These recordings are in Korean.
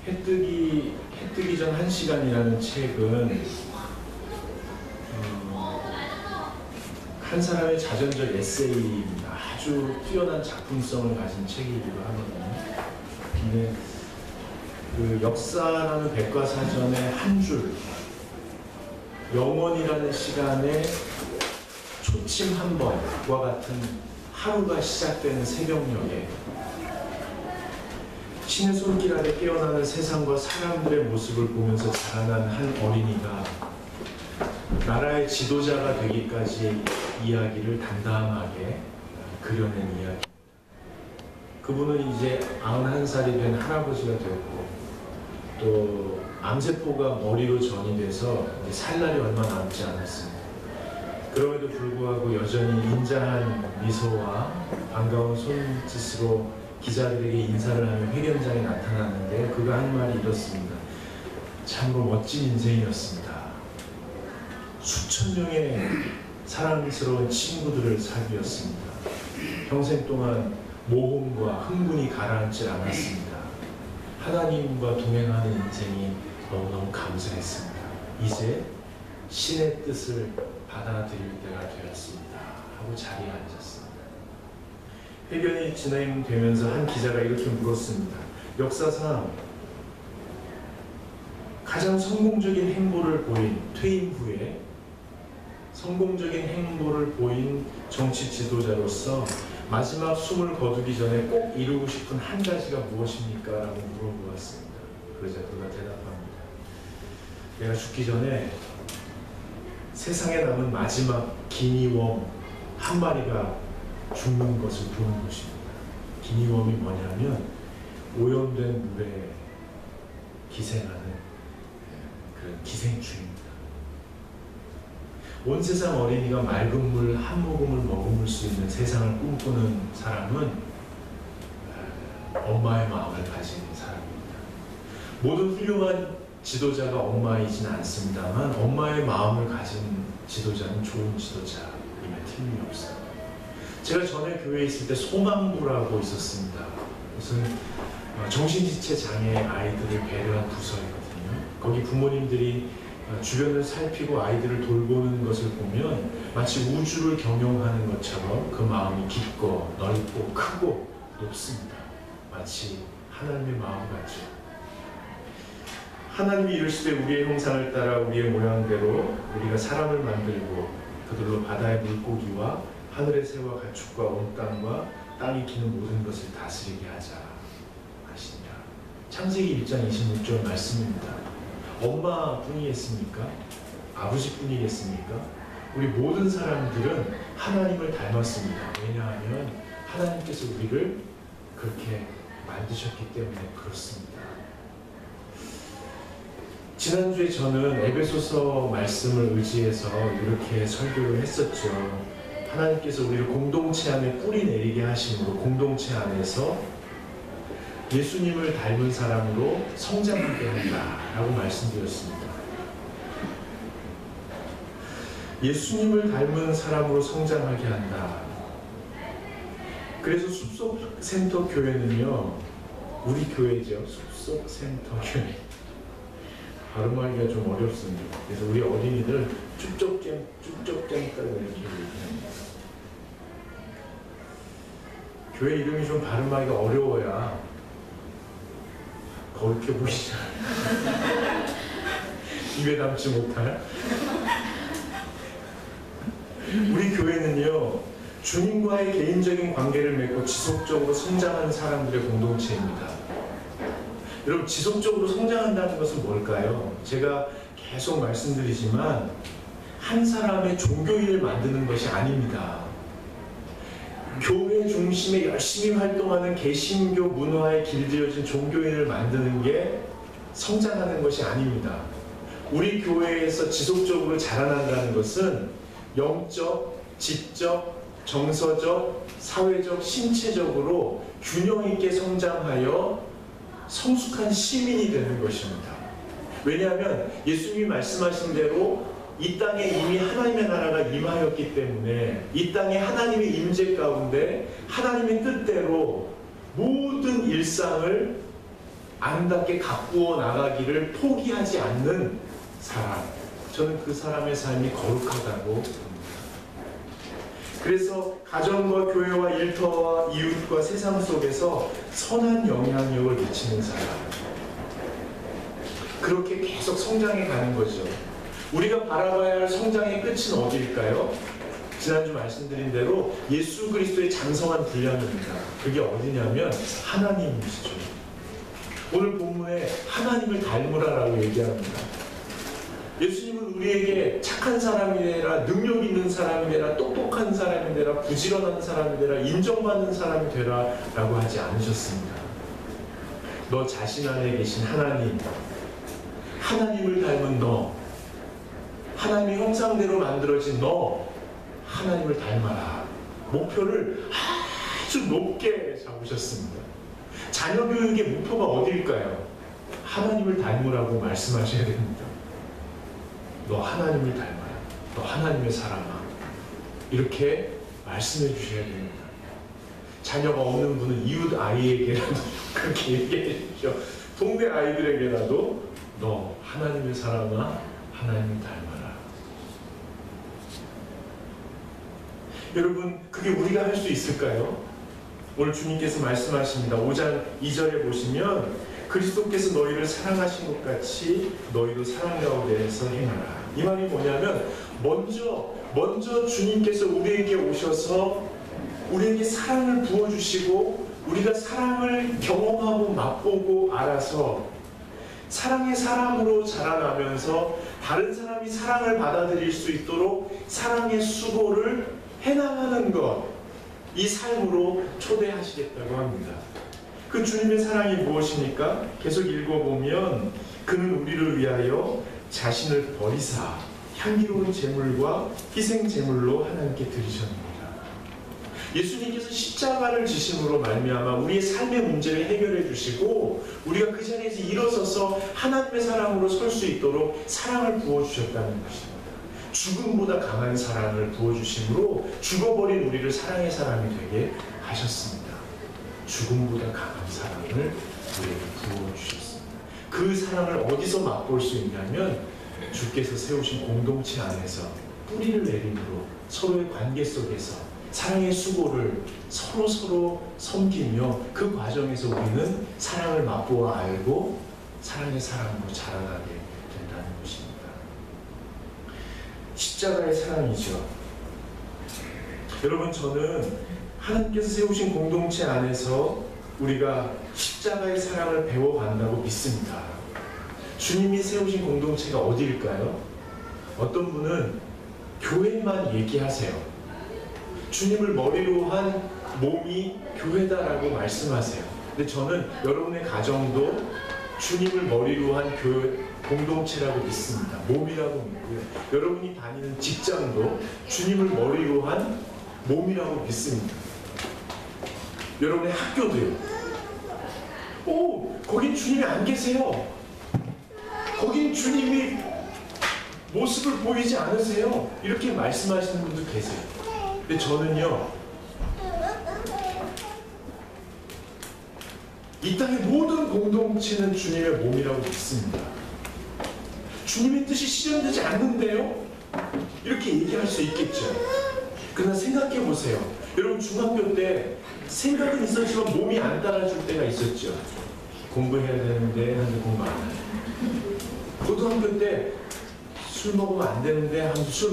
해뜨기 전 1시간이라는 책은 한 사람의 자전적 에세이입니다. 아주 뛰어난 작품성을 가진 책이기도 하거든요. 근데 그 역사라는 백과사전의 한 줄, 영원이라는 시간에 초침 한 번과 같은 하루가 시작되는 새벽녘에 신의 손길 아래 깨어나는 세상과 사람들의 모습을 보면서 자라난 한 어린이가 나라의 지도자가 되기까지의 이야기를 담담하게 그려낸 이야기. 그분은 이제 91살이 된 할아버지가 되었고 또 암세포가 머리로 전이 돼서 이제 살 날이 얼마 남지 않았습니다. 그럼에도 불구하고 여전히 인자한 미소와 반가운 손짓으로 기자들에게 인사를 하며 회견장에 나타났는데 그가 한 말이 이렇습니다. 참으로 멋진 인생이었습니다. 수천 명의 사랑스러운 친구들을 사귀었습니다. 평생 동안 모험과 흥분이 가라앉지 않았습니다. 하나님과 동행하는 인생이 너무너무 감사했습니다. 이제 신의 뜻을 받아들일 때가 되었습니다. 하고 자리에 앉았습니다. 회견이 진행되면서 한 기자가 이렇게 물었습니다. 역사상 가장 성공적인 행보를 보인 퇴임 후에 성공적인 행보를 보인 정치 지도자로서 마지막 숨을 거두기 전에 꼭 이루고 싶은 한 가지가 무엇입니까? 라고 물어보았습니다. 그러자 그가 대답합니다. 내가 죽기 전에 세상에 남은 마지막 기니웜 한 마리가 죽는 것을 보는 것입니다. 기니웜이 뭐냐면 오염된 물에 기생하는 그런 기생충입니다. 온 세상 어린이가 맑은 물 한 모금을 머금을 수 있는 세상을 꿈꾸는 사람은 엄마의 마음을 가진 사람입니다. 모든 훌륭한 지도자가 엄마이진 않습니다만 엄마의 마음을 가진 지도자는 좋은 지도자임에 틀림이 없습니다. 제가 전에 교회에 있을 때 소망부라고 있었습니다. 무슨 정신지체 장애 아이들을 배려한 부서이거든요. 거기 부모님들이 주변을 살피고 아이들을 돌보는 것을 보면 마치 우주를 경영하는 것처럼 그 마음이 깊고 넓고 크고 높습니다. 마치 하나님의 마음 같죠. 하나님이 이르시되 우리의 형상을 따라 우리의 모양대로 우리가 사람을 만들고 그들로 바다의 물고기와 하늘의 새와 가축과 온 땅과 땅이 기는 모든 것을 다스리게 하자 하시니라. 창세기 1장 26절 말씀입니다. 엄마뿐이겠습니까? 아버지뿐이겠습니까? 우리 모든 사람들은 하나님을 닮았습니다. 왜냐하면 하나님께서 우리를 그렇게 만드셨기 때문에 그렇습니다. 지난주에 저는 에베소서 말씀을 의지해서 이렇게 설교를 했었죠. 하나님께서 우리를 공동체 안에 뿌리 내리게 하심으로 공동체 안에서 예수님을 닮은 사람으로 성장하게 한다라고 말씀드렸습니다. 예수님을 닮은 사람으로 성장하게 한다. 그래서 숲속센터 교회는요, 우리 교회죠. 숲속센터 교회. 발음하기가 좀 어렵습니다. 그래서 우리 어린이들 쭉쭉잼 이렇게 얘기합니다. 교회 이름이 좀 발음하기가 어려워야 거룩해 보이잖아요. 입에 담지 못할. 우리 교회는요, 주님과의 개인적인 관계를 맺고 지속적으로 성장하는 사람들의 공동체입니다. 여러분, 지속적으로 성장한다는 것은 뭘까요? 제가 계속 말씀드리지만 한 사람의 종교인을 만드는 것이 아닙니다. 교회 중심에 열심히 활동하는 개신교 문화에 길들여진 종교인을 만드는 게 성장하는 것이 아닙니다. 우리 교회에서 지속적으로 자라난다는 것은 영적, 지적, 정서적, 사회적, 신체적으로 균형 있게 성장하여 성숙한 시민이 되는 것입니다. 왜냐하면 예수님이 말씀하신 대로 이 땅에 이미 하나님의 나라가 임하였기 때문에 이 땅에 하나님의 임재 가운데 하나님의 뜻대로 모든 일상을 아름답게 가꾸어 나가기를 포기하지 않는 사람, 저는 그 사람의 삶이 거룩하다고 봅니다. 그래서 가정과 교회와 일터와 이웃과 세상 속에서 선한 영향력을 미치는 사람, 그렇게 계속 성장해 가는 거죠. 우리가 바라봐야 할 성장의 끝은 어디일까요? 지난주 말씀드린 대로 예수 그리스도의 장성한 분량입니다. 그게 어디냐면 하나님이시죠. 오늘 본문에 하나님을 닮으라라고 얘기합니다. 예수님은 우리에게 착한 사람이 되라, 능력 있는 사람이 되라, 똑똑한 사람이 되라, 부지런한 사람이 되라, 인정받는 사람이 되라 라고 하지 않으셨습니다. 너 자신 안에 계신 하나님, 하나님을 닮은 너, 하나님의 형상대로 만들어진 너, 하나님을 닮아라. 목표를 아주 높게 잡으셨습니다. 자녀 교육의 목표가 어디일까요? 하나님을 닮으라고 말씀하셔야 됩니다. 너 하나님을 닮아라. 너 하나님의 사랑아. 이렇게 말씀해 주셔야 됩니다. 자녀가 없는 분은 이웃 아이에게라도 그렇게 얘기해 주십시오. 동네 아이들에게라도 너 하나님의 사랑아, 하나님을 닮아라. 여러분, 그게 우리가 할 수 있을까요? 오늘 주님께서 말씀하십니다. 5장 2절에 보시면 그리스도께서 너희를 사랑하신 것 같이 너희도 사랑 가운데에서 행하라. 이 말이 뭐냐면 먼저 주님께서 우리에게 오셔서 우리에게 사랑을 부어주시고 우리가 사랑을 경험하고 맛보고 알아서 사랑의 사람으로 자라나면서 다른 사람이 사랑을 받아들일 수 있도록 사랑의 수고를 해나가는 것, 이 삶으로 초대하시겠다고 합니다. 그 주님의 사랑이 무엇입니까? 계속 읽어보면 그는 우리를 위하여 자신을 버리사 향기로운 제물과 희생 제물로 하나님께 드리셨습니다. 예수님께서 십자가를 지심으로 말미암아 우리의 삶의 문제를 해결해 주시고 우리가 그 자리에서 일어서서 하나님의 사랑으로 설 수 있도록 사랑을 부어주셨다는 것입니다. 죽음보다 강한 사랑을 부어주심으로 죽어버린 우리를 사랑의 사람이 되게 하셨습니다. 죽음보다 강한 사랑을 우리에게 부어주셨습니다. 그 사랑을 어디서 맛볼 수 있냐면 주께서 세우신 공동체 안에서 뿌리를 내림으로 서로의 관계 속에서 사랑의 수고를 서로 섬기며 그 과정에서 우리는 사랑을 맛보아 알고 사랑의 사람으로 자라나게 된다는 것입니다. 십자가의 사랑이죠. 여러분, 저는 하나님께서 세우신 공동체 안에서 우리가 십자가의 사랑을 배워간다고 믿습니다. 주님이 세우신 공동체가 어디일까요? 어떤 분은 교회만 얘기하세요. 주님을 머리로 한 몸이 교회다라고 말씀하세요. 근데 저는 여러분의 가정도 주님을 머리로 한 교회 공동체라고 믿습니다. 몸이라고 믿고요. 여러분이 다니는 직장도 주님을 머리로 한 몸이라고 믿습니다. 여러분의 학교도요. 거긴 주님이 안 계세요. 거긴 주님이 모습을 보이지 않으세요. 이렇게 말씀하시는 분도 계세요. 근데 저는요, 이 땅의 모든 공동체는 주님의 몸이라고 믿습니다. 주님의 뜻이 실현되지 않는데요? 이렇게 얘기할 수 있겠죠. 그러나 생각해 보세요. 여러분, 중학교 때 생각은 있었지만 몸이 안 따라줄 때가 있었죠. 공부해야 되는데 하는데 공부 안 해요. 고등학교 때 술 먹으면 안 되는데 하면서 술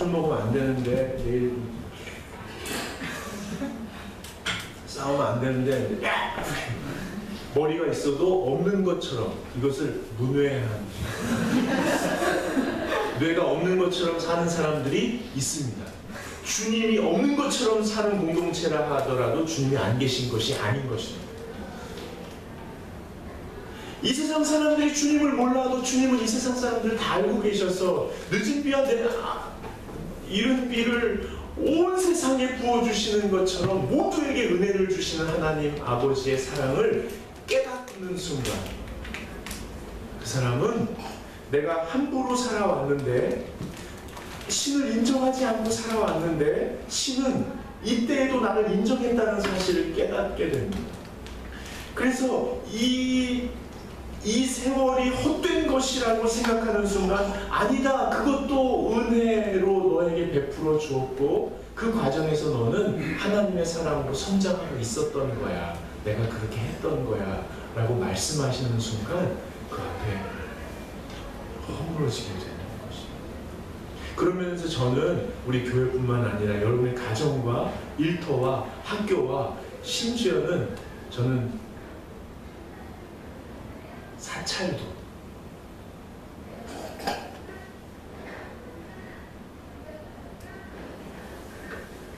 먹으면 안 되는데 내일 싸우면 안 되는데 머리가 있어도 없는 것처럼 이것을 문외한 뇌가 없는 것처럼 사는 사람들이 있습니다. 주님이 없는 것처럼 사는 공동체라 하더라도 주님이 안 계신 것이 아닌 것입니다. 이 세상 사람들이 주님을 몰라도 주님은 이 세상 사람들을 다 알고 계셔서 늦은 비와 이른 비를 온 세상에 부어주시는 것처럼 모두에게 은혜를 주시는 하나님 아버지의 사랑을 깨닫는 순간 그 사람은 내가 함부로 살아왔는데 신을 인정하지 않고 살아왔는데 신은 이때에도 나를 인정했다는 사실을 깨닫게 됩니다. 그래서 이 세월이 헛된 것이라고 생각하는 순간 아니다, 그것도 은혜로 너에게 베풀어 주었고 그 과정에서 너는 하나님의 사랑으로 성장하고 있었던 거야, 내가 그렇게 했던 거야 라고 말씀하시는 순간 그 앞에 허물어지게 되는 것이. 그러면서 저는 우리 교회뿐만 아니라 여러분의 가정과 일터와 학교와 심지어는 저는 사찰도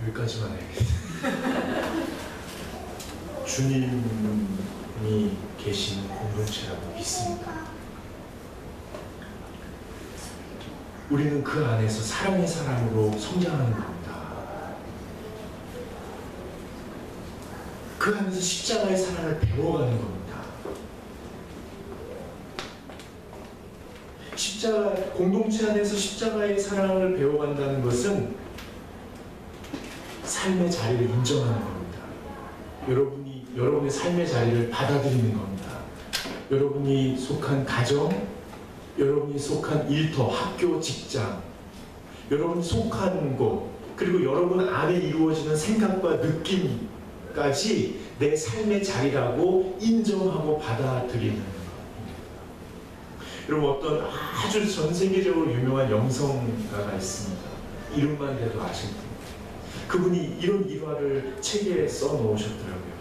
여기까지만 해야겠어요. 주님이 계시는 공동체라고 믿습니다. 우리는 그 안에서 사랑의 사람으로 성장하는 겁니다. 그 안에서 십자가의 사랑을 배워가는 겁니다. 공동체 안에서 십자가의 사랑을 배워간다는 것은 삶의 자리를 인정하는 겁니다. 여러분의 삶의 자리를 받아들이는 겁니다. 여러분이 속한 가정, 여러분이 속한 일터, 학교, 직장, 여러분이 속한 곳, 그리고 여러분 안에 이루어지는 생각과 느낌까지 내 삶의 자리라고 인정하고 받아들이는 겁니다. 여러분, 어떤 아주 전 세계적으로 유명한 영성가가 있습니다. 이름만 대도 아실 겁니다. 그분이 이런 일화를 책에 써놓으셨더라고요.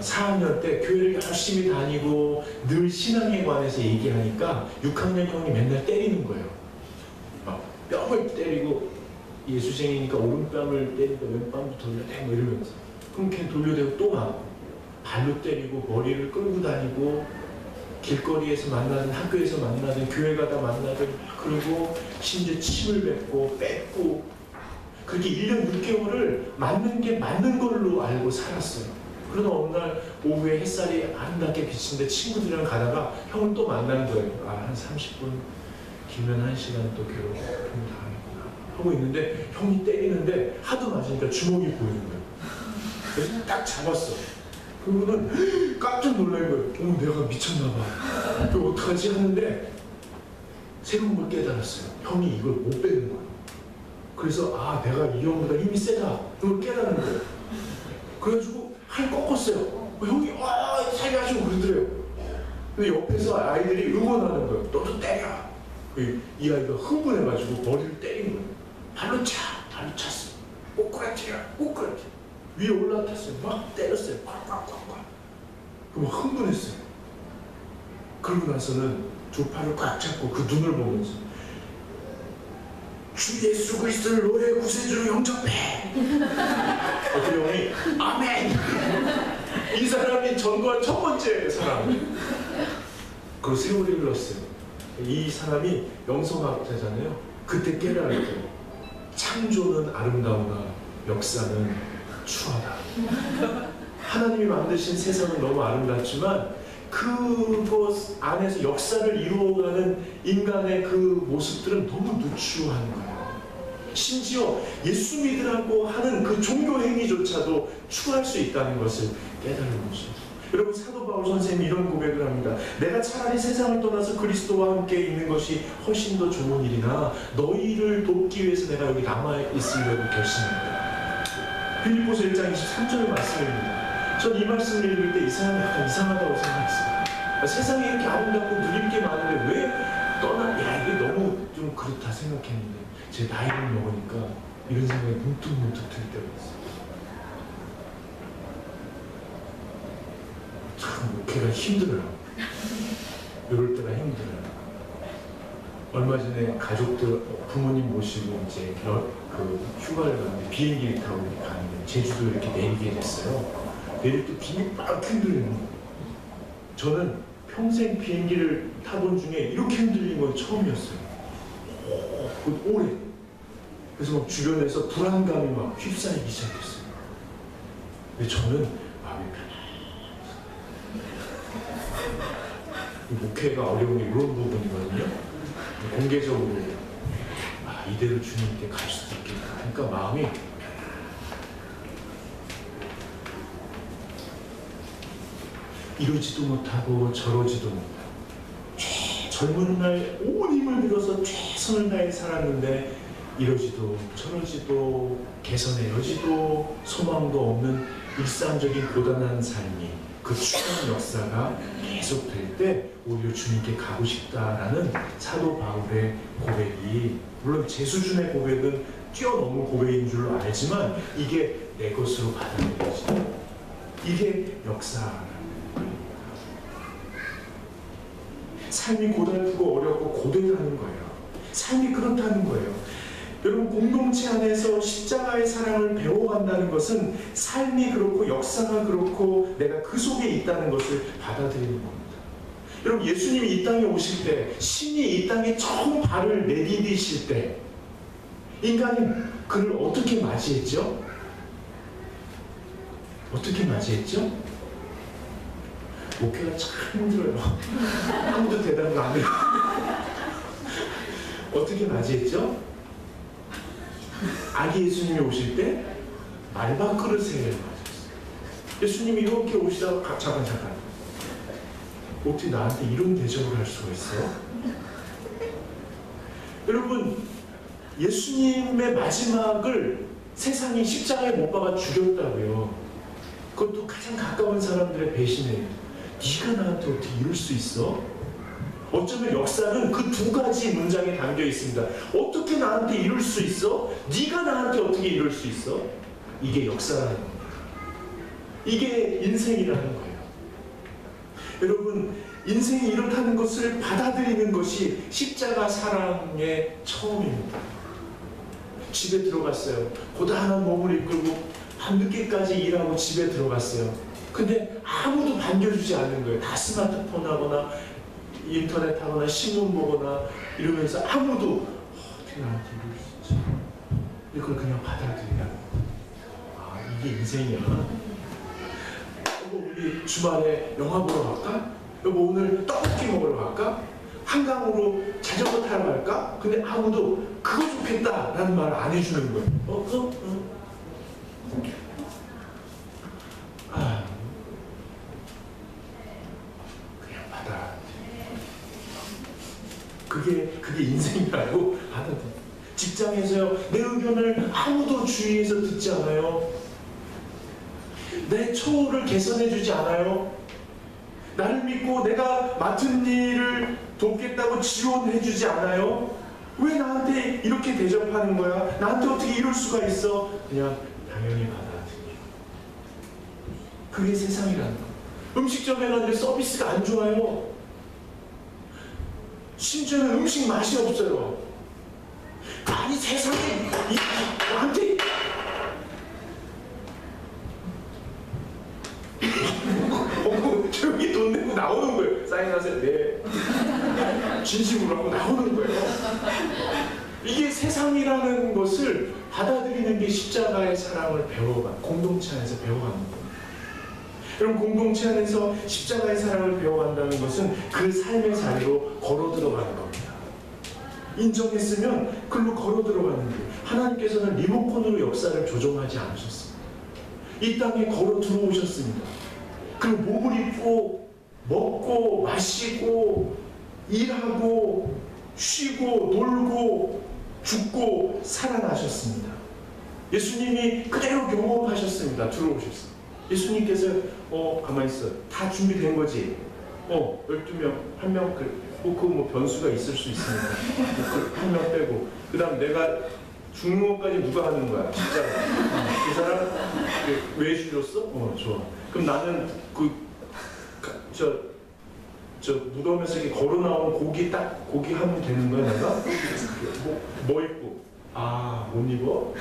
4학년 때 교회를 열심히 다니고 늘 신앙에 관해서 얘기하니까 6학년 형이 맨날 때리는 거예요. 뺨을 때리고, 예수쟁이니까 오른뺨을 때리고 왼뺨도 돌려대고 뭐 이러면서. 그럼 걔 돌려대고 또 맞고, 발로 때리고 머리를 끌고 다니고, 길거리에서 만나든 학교에서 만나든 교회 가다 만나든, 그리고 심지어 침을 뱉고 뺏고, 그렇게 1년 6개월을 맞는 게 맞는 걸로 알고 살았어요. 그러다 어느 날 오후에 햇살이 아름답게 비치는데 친구들이랑 가다가 형을 또 만나는 거예요. 한 30분, 길면 1시간 또 괴롭힘 당하겠구나 하고 있는데 형이 때리는데 하도 맞으니까 주먹이 보이는 거예요. 그래서 딱 잡았어. 그분은 깜짝 놀란 거예요. 내가 미쳤나 봐. 이거 어떡하지 하는데 새로운 걸 깨달았어요. 형이 이걸 못 빼는 거예요. 그래서 내가 이 형보다 힘이 세다, 그걸 깨달은 거예요. 그래가지고 꺾었어요. 형이 살려가지고 그러더래요. 근데 옆에서 아이들이 응원하는 거예요. 너도 때려. 이 아이가 흥분해가지고 머리를 때린 거예요. 발로 찼어요. 꼬꾸라뜨려. 위에 올라탔어요. 막 때렸어요. 꽉. 그럼 흥분했어요. 그러고 나서는 두 팔을 꽉 잡고 그 눈을 보면서 주 예수 그리스도를 노래 구세주로 영접해. 어떤 형이 아멘. 이 사람이 전도한 첫 번째 사람. 그 세월이 흘렀어요. 이 사람이 영성학자잖아요. 그때 깨달았대요. 창조는 아름다우나 역사는 추하다. 하나님이 만드신 세상은 너무 아름답지만 그것 안에서 역사를 이루어가는 인간의 그 모습들은 너무 누추한 거예요. 심지어 예수 믿으라고 하는 그 종교 행위조차도 추할 수 있다는 것을 깨달은 것이죠. 여러분, 사도 바울 선생님이 이런 고백을 합니다. 내가 차라리 세상을 떠나서 그리스도와 함께 있는 것이 훨씬 더 좋은 일이나 너희를 돕기 위해서 내가 여기 남아있으려고 결심했다. 빌립보서 1장 23절 말씀입니다. 전 이 말씀을 읽을 때 이 사람이 약간 이상하다고 생각했어요. 세상에 이렇게 아름답고 누릴 게 많은데 왜 이게 너무 좀 그렇다 생각했는데 제 나이를 먹으니까 이런 생각이 문득 들 때가 있어요. 참 목회가 힘들어요. 이럴 때가 힘들어요. 얼마 전에 가족들, 부모님 모시고 이제 그 휴가를 가는데 비행기를 타고 가는데 제주도 이렇게 내리게 됐어요. 내릴 때 비행기 막 흔들리는 거예요. 저는 평생 비행기를 타본 중에 이렇게 흔들리는 건 처음이었어요. 오래. 그래서 막 주변에서 불안감이 막 휩싸이기 시작했어요. 근데 저는 마음이 편해요. 목회가 어려운 게 이런 부분이거든요. 공개적으로 이대로 주님께 갈 수도 있겠다. 그러니까 마음이 이러지도 못하고 저러지도 못하고 젊은 날 온 힘을 들여서 최선을 다해 살았는데 이러지도 저러지도 개선해러지도 소망도 없는 일상적인 고단한 삶이 그 추한 역사가 계속될 때 오히려 주님께 가고 싶다라는 사도 바울의 고백이, 물론 제 수준의 고백은 뛰어넘은 고백인 줄 알지만 이게 내 것으로 받아들여지. 이게 역사라는 거예요. 삶이 고달프고 어렵고 고되다는 거예요. 삶이 그렇다는 거예요. 여러분, 공동체 안에서 십자가의 사랑을 배워간다는 것은 삶이 그렇고 역사가 그렇고 내가 그 속에 있다는 것을 받아들이는 겁니다. 여러분, 예수님이 이 땅에 오실 때, 신이 이 땅에 처음 발을 내디디실 때 인간이 그를 어떻게 맞이했죠? 어떻게 맞이했죠? 목회가 참 힘들어요. 아무도 대답을 안 해요. 어떻게 맞이했죠? 아기 예수님이 오실 때 말밥 그릇에 맞았어요. 예수님이 이렇게 오시다가 잠깐 어떻게 나한테 이런 대접을 할 수가 있어? 여러분, 예수님의 마지막을 세상이 십자가에 못 박아 죽였다고요. 그것도 가장 가까운 사람들의 배신이에요. 네가 나한테 어떻게 이럴 수 있어? 어쩌면 역사는 그 두 가지 문장에 담겨 있습니다. 어떻게 나한테 이럴 수 있어? 네가 나한테 어떻게 이럴 수 있어? 이게 역사라는 겁니다. 이게 인생이라는 거예요. 여러분, 인생이 이렇다는 것을 받아들이는 것이 십자가 사랑의 처음입니다. 집에 들어갔어요. 고단한 몸을 이끌고 밤늦게까지 일하고 집에 들어갔어요. 근데 아무도 반겨주지 않는 거예요. 다 스마트폰 하거나 인터넷 하거나 신문 보거나 이러면서 아무도 어떻게 나한테 이럴 수 있지? 이걸 그냥 받아들이냐고. 아, 이게 인생이야. 여보, 우리 주말에 영화 보러 갈까? 여보, 오늘 떡볶이 먹으러 갈까? 한강으로 자전거 타러 갈까? 근데 아무도 그거 좋겠다 라는 말을 안 해주는 거예요. 그냥 받아. 그게 인생이라고 받아들여. 직장에서요, 내 의견을 아무도 주위에서 듣지 않아요. 내 처우를 개선해주지 않아요. 나를 믿고 내가 맡은 일을 돕겠다고 지원해주지 않아요. 왜 나한테 이렇게 대접하는 거야? 나한테 어떻게 이럴 수가 있어? 그냥 당연히 받아들여. 그게 세상이라는 거. 음식점에 갔는데 서비스가 안 좋아요. 심지어는 음식 맛이 없어요. 아니, 세상에 나한테 조용히 돈 내고 나오는 거예요. 사인하세요. 네. 진심으로 하고 나오는 거예요. 이게 세상이라는 것을 받아들이는 게 십자가의 사랑을 공동체 안에서 배워가는 거예요. 여러분, 공동체 안에서 십자가의 사랑을 배워간다는 것은 그 삶의 자리로 걸어 들어가는 겁니다. 인정했으면 글로 걸어 들어가는 거예요. 하나님께서는 리모컨으로 역사를 조종하지 않으셨습니다. 이 땅에 걸어 들어오셨습니다. 그리고 몸을 입고 먹고 마시고 일하고 쉬고 놀고 죽고 살아나셨습니다. 예수님이 그대로 경험하셨습니다. 들어오셨습니다. 예수님께서 가만히 있어. 다 준비된 거지? 12명, 한 명, 뭐 변수가 있을 수 있으니까. 한 명 빼고. 그 다음 내가 죽는 것까지 누가 하는 거야? 진짜. 그 사람 왜 죽였어? 좋아. 그럼 나는 저 무덤에서 이렇게 걸어 나온 고기 하면 되는 거야, 내가? 뭐 입고? 못 입어?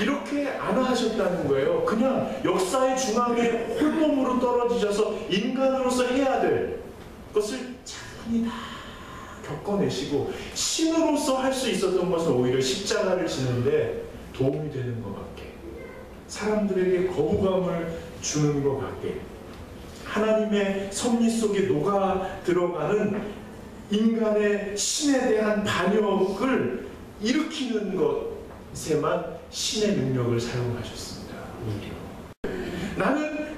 이렇게 안 하셨다는 거예요. 그냥 역사의 중앙에 홀몸으로 떨어지셔서 인간으로서 해야 될 것을 차분히 다 겪어내시고 신으로서 할 수 있었던 것은 오히려 십자가를 지는데 도움이 되는 것 같게, 사람들에게 거부감을 주는 것 같게, 하나님의 섭리 속에 녹아 들어가는 인간의 신에 대한 반역을 일으키는 것에만 신의 능력을 사용하셨습니다. 나는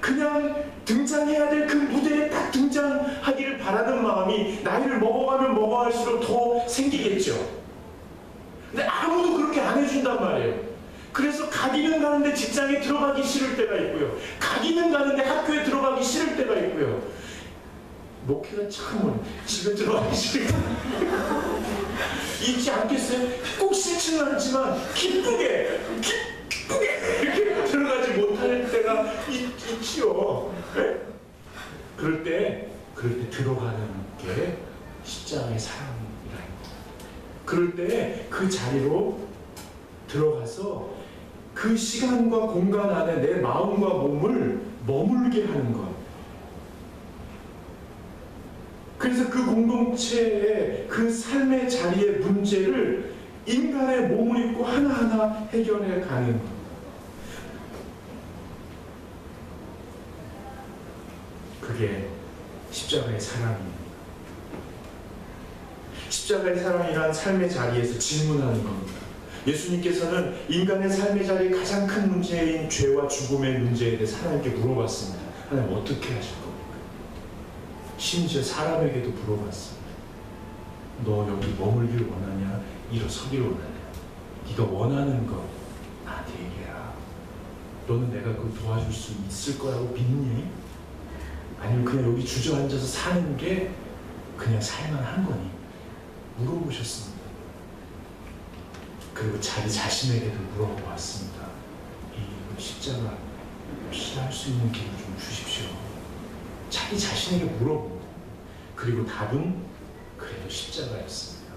등장해야 될 그 무대에 딱 등장하기를 바라는 마음이 나이를 먹어가면 먹어갈수록 더 생기겠죠. 근데 아무도 그렇게 안 해준단 말이에요. 그래서 가기는 가는데 직장에 들어가기 싫을 때가 있고요. 가기는 가는데 학교에 들어가기 싫을 때가 있고요. 목회가 참 집에 들어가기 싫을 때 있지 않겠어요? 꼭 싫지는 않지만 기쁘게 이렇게 들어가지 못할 때가 있지요. 네? 그럴 때 들어가는 게 십자가의 사랑이라는 거. 그럴 때 그 자리로 들어가서 그 시간과 공간 안에 내 마음과 몸을 머물게 하는 것. 그래서 그 공동체의 그 삶의 자리의 문제를 인간의 몸을 입고 하나하나 해결해 가는 것. 그게 십자가의 사랑입니다. 십자가의 사랑이란 삶의 자리에서 질문하는 겁니다. 예수님께서는 인간의 삶의 자리의 가장 큰 문제인 죄와 죽음의 문제에 대해서 하나님께 물어봤습니다. 하나님 어떻게 하실 겁니까? 심지어 사람에게도 물어봤습니다. 너 여기 머물기를 원하냐? 일어서기를 원하냐? 네가 원하는 것 나한테 얘기해라. 너는 내가 그걸 도와줄 수 있을 거라고 믿니? 아니면 그냥 여기 주저앉아서 사는 게 그냥 살만한 거니? 물어보셨습니다. 그리고 자기 자신에게도 물어보았습니다. 이 십자가 피할 수 있는 길을 좀 주십시오. 자기 자신에게 물어봅니다. 그리고 답은 그래도 십자가였습니다.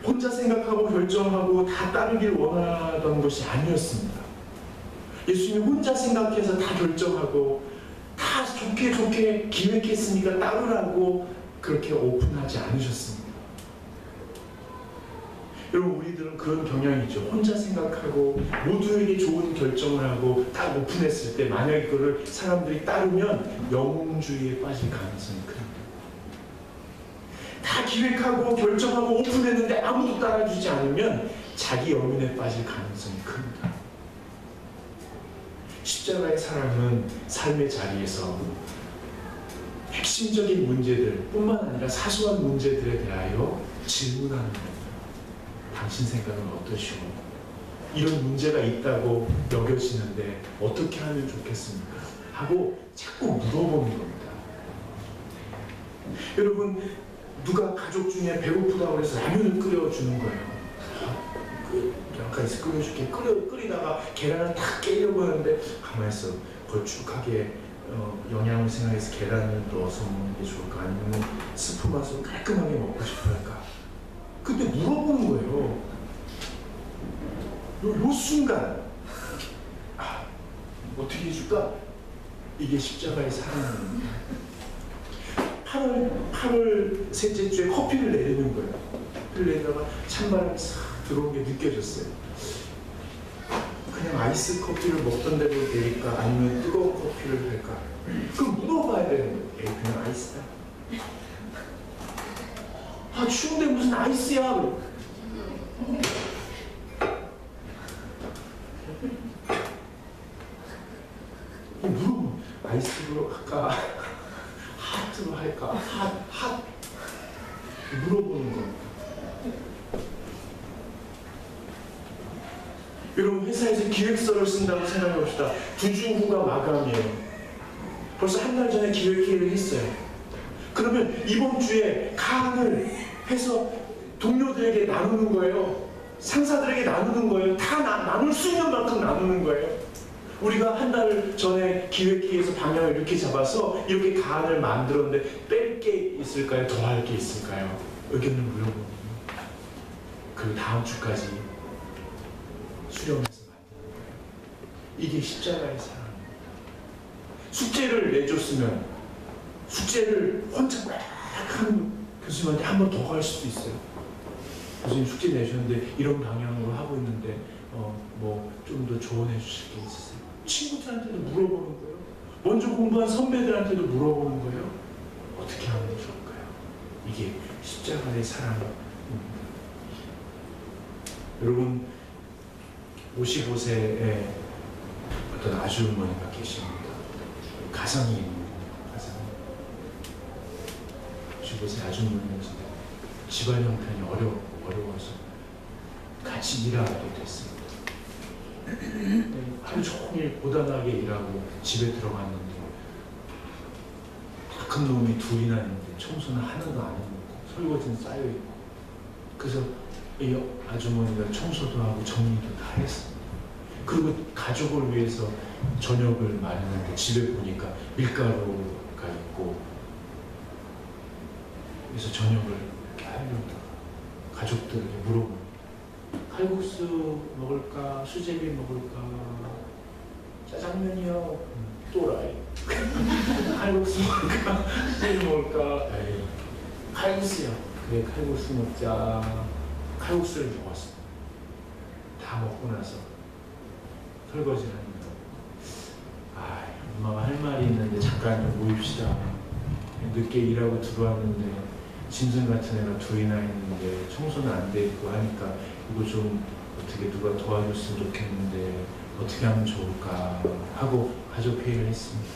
혼자 생각하고 결정하고 다 따르길 원하던 것이 아니었습니다. 예수님이 혼자 생각해서 다 결정하고 다 좋게 기획했으니까 따르라고 그렇게 오픈하지 않으셨습니다. 여러분, 우리들은 그런 경향이죠. 혼자 생각하고 모두에게 좋은 결정을 하고 딱 오픈했을 때 만약에 그걸 사람들이 따르면 영웅주의에 빠질 가능성이 큽니다. 다 기획하고 결정하고 오픈했는데 아무도 따라주지 않으면 자기 영혼에 빠질 가능성이 큽니다. 십자가의 사랑은 삶의 자리에서 핵심적인 문제들 뿐만 아니라 사소한 문제들에 대하여 질문하는 겁니다. 당신 생각은 어떠시오? 이런 문제가 있다고 여겨지는데 어떻게 하면 좋겠습니까? 하고 자꾸 물어보는 겁니다. 여러분, 누가 가족 중에 배고프다고 해서 라면을 끓여주는 거예요. 약간 끓여줄게. 끓이다가 계란을 탁 깨려고 하는데 가만히 있어. 걸쭉하게 영양을 생각해서 계란을 넣어서 먹는 게 좋을까? 아니면 스프 맛으로 깔끔하게 먹고 싶어 할까? 그때 물어보는 거예요. 요 순간 어떻게 해줄까? 이게 십자가의 사랑입니다. 8월 셋째 주에 커피를 내리는 거예요. 커피를 내다가 찬바람이 싹 들어온 게 느껴졌어요. 그냥 아이스 커피를 먹던 대로 내릴까? 아니면 뜨거운 커피를 할까? 그럼 물어봐야 되는 거예요. 그냥 아이스다. 추운데 무슨 아이스야? 물어보면 아이스로 할까? 핫으로 할까? 핫 물어보는 겁니다. 여러분, 회사에서 기획서를 쓴다고 생각해 봅시다. 2주 후가 마감이에요. 벌써 한 달 전에 기획회의를 했어요. 그러면 이번 주에 가안을 해서 동료들에게 나누는 거예요. 상사들에게 나누는 거예요. 다 나눌 수 있는 만큼 나누는 거예요. 우리가 한 달 전에 기획회의에서 방향을 이렇게 잡아서 이렇게 가안을 만들었는데 뺄 게 있을까요? 더 할 게 있을까요? 의견을 물어보는 거예요. 그리고 다음 주까지 수렴해서 만드는 거예요. 이게 십자가의 사랑입니다. 숙제를 내줬으면 숙제를 혼자 막 하는 교수님한테 한 번 더 갈 수도 있어요. 교수님 숙제 내셨는데 이런 방향으로 하고 있는데 뭐 좀 더 조언해 주실 게 있으세요? 친구들한테도 물어보는 거예요. 먼저 공부한 선배들한테도 물어보는 거예요. 어떻게 하면 좋을까요? 이게 십자가의 사랑입니다. 여러분, 55세의 어떤 아주머니가 계십니다. 가상이 있는 거예요. 가상이. 주곳에 아주머니는 집안 형편이 어려워서 같이 일하게 됐습니다. 하루 종일 고단하게 일하고 집에 들어갔는데 큰 놈이 둘이나 있는데 청소는 하나도 안 해놓고 설거지는 쌓여있고, 그래서 이 아주머니가 청소도 하고 정리도 다 했습니다. 그리고 가족을 위해서 저녁을 마련했는데 집에 보니까 밀가루가 있고, 그래서 저녁을 이렇게 하려고 가족들에게 물어보고, 칼국수 먹을까? 수제비 먹을까? 짜장면이요? 또라이. 칼국수 먹을까? 수제비 먹을까? 에이, 칼국수요. 그래, 칼국수 먹자. 칼국수를 먹었어. 다 먹고 나서 설거지를 합니다. 아, 엄마가 할 말이 있는데 잠깐 좀 모입시다. 늦게 일하고 들어왔는데 짐승 같은 애가 둘이나 있는데 청소는 안 돼 있고 하니까 이거 좀 어떻게 누가 도와줬으면 좋겠는데 어떻게 하면 좋을까 하고 가족 회의를 했습니다.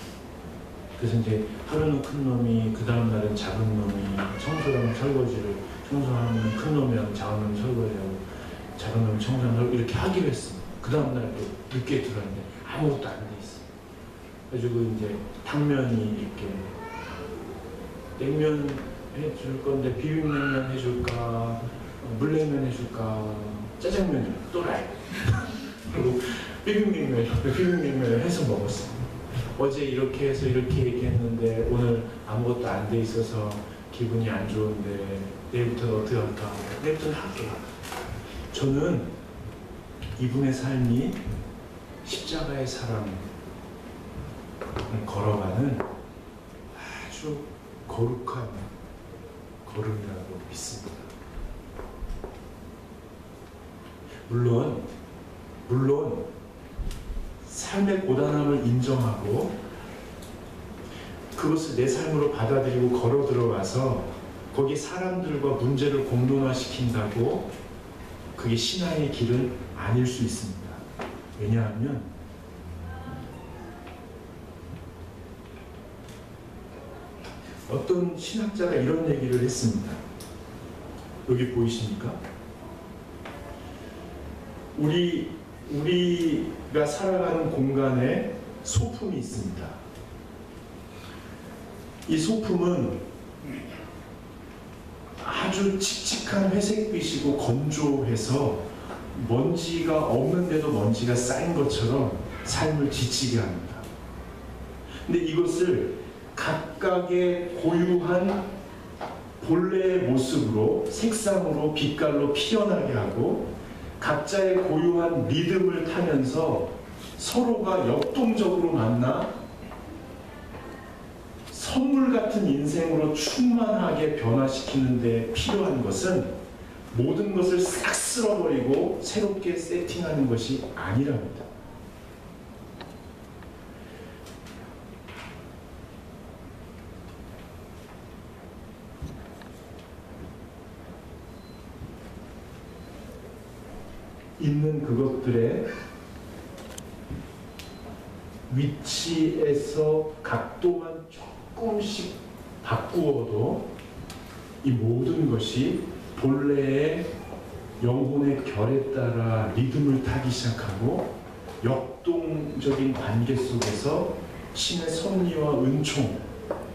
그래서 이제 하루는 큰 놈이, 그 다음 날은 작은 놈이 청소랑 설거지를, 청소하면 큰 놈이랑 작은 놈이 설거지하고 작은 놈이 청소하고 이렇게 하기로 했습니다. 그 다음 날 또 늦게 들어왔는데 아무것도 안 돼 있어요. 그래가지고 이제 당면이 이렇게, 냉면 해줄 건데 비빔냉면 해줄까, 물냉면 해줄까, 짜장면 또라이. 그리고 비빔냉면을 해서 먹었어요. 어제 이렇게 해서 이렇게 얘기했는데 오늘 아무것도 안 돼 있어서 기분이 안 좋은데 내일부터는 어떻게 할까? 내일부터는 할게요. 저는 이분의 삶이 십자가의 사랑을 걸어가는 아주 거룩한 걸음이라고 믿습니다. 물론 삶의 고단함을 인정하고 그것을 내 삶으로 받아들이고 걸어 들어가서 거기 사람들과 문제를 공론화시킨다고 그게 신앙의 길은 아닐 수 있습니다. 왜냐하면 어떤 신학자가 이런 얘기를 했습니다. 여기 보이십니까? 우리가 살아가는 공간에 소품이 있습니다. 이 소품은 아주 칙칙한 회색빛이고 건조해서 먼지가 없는데도 먼지가 쌓인 것처럼 삶을 지치게 합니다. 근데 이것을 각각의 고유한 본래의 모습으로, 색상으로, 빛깔로 피어나게 하고 각자의 고유한 리듬을 타면서 서로가 역동적으로 만나 선물 같은 인생으로 충만하게 변화시키는 데 필요한 것은 모든 것을 싹 쓸어버리고 새롭게 세팅하는 것이 아니랍니다. 있는 그것들의 위치에서 각도만 조금씩 바꾸어도 이 모든 것이 본래의 영혼의 결에 따라 리듬을 타기 시작하고 역동적인 관계 속에서 신의 섭리와 은총,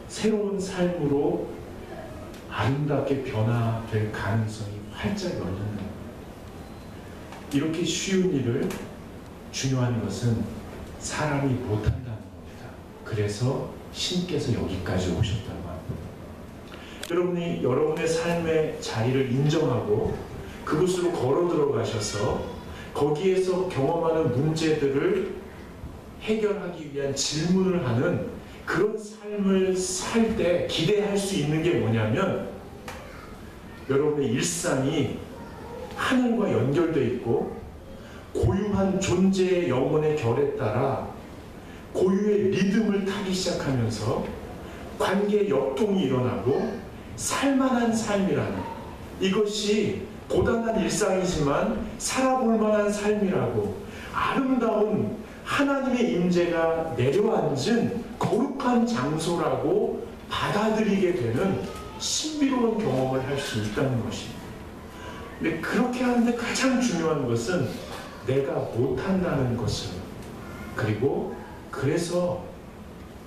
새로운 삶으로 아름답게 변화될 가능성이 활짝 열리는 겁니다. 이렇게 쉬운 일을, 중요한 것은 사람이 못한다는 겁니다. 그래서 신께서 여기까지 오셨다고 합니다. 여러분이 여러분의 삶의 자리를 인정하고 그곳으로 걸어 들어가셔서 거기에서 경험하는 문제들을 해결하기 위한 질문을 하는 그런 삶을 살 때 기대할 수 있는 게 뭐냐면, 여러분의 일상이 하늘과 연결되어 있고 고유한 존재의 영혼의 결에 따라 고유의 리듬을 타기 시작하면서 관계의 역동이 일어나고 살만한 삶이라는, 이것이 고단한 일상이지만 살아볼 만한 삶이라고, 아름다운 하나님의 임재가 내려앉은 거룩한 장소라고 받아들이게 되는 신비로운 경험을 할 수 있다는 것입니다. 근데 그렇게 하는데 가장 중요한 것은 내가 못한다는 것을, 그리고 그래서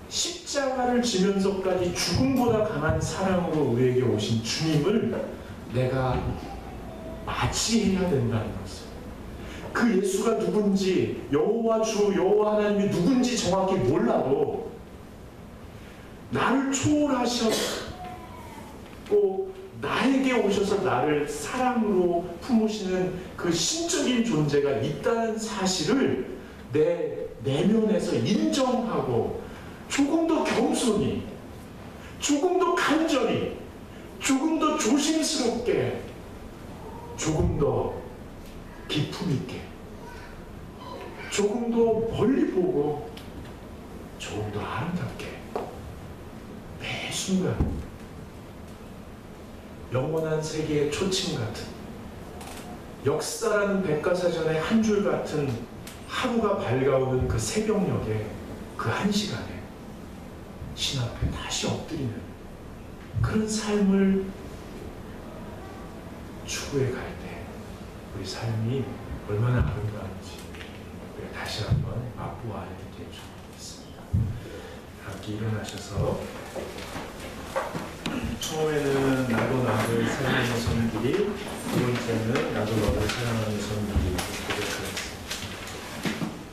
십자가를 지면서까지 죽음보다 강한 사랑으로 우리에게 오신 주님을 내가 맞이해야 된다는 것을, 그 예수가 누군지, 여호와 주 여호와 하나님이 누군지 정확히 몰라도 나를 초월하셨고 나에게 오셔서 나를 사랑으로 품으시는 그 신적인 존재가 있다는 사실을 내 내면에서 인정하고 조금 더 겸손히, 조금 더 간절히, 조금 더 조심스럽게, 조금 더 기품 있게, 조금 더 멀리 보고, 조금 더 아름답게 매 순간 영원한 세계의 초침 같은, 역사라는 백과사전의 한 줄 같은 하루가 밝아오는 그 새벽녘에 그 한 시간에 신 앞에 다시 엎드리는 그런 삶을 추구해 갈 때 우리 삶이 얼마나 아름다운지 우리가 다시 한번 맛보아야 될 줄 믿습니다. 함께 일어나셔서 처음에는 나도 나를 사랑하는 손길이, 두 번째는 나도 너를 사랑하는 손길이,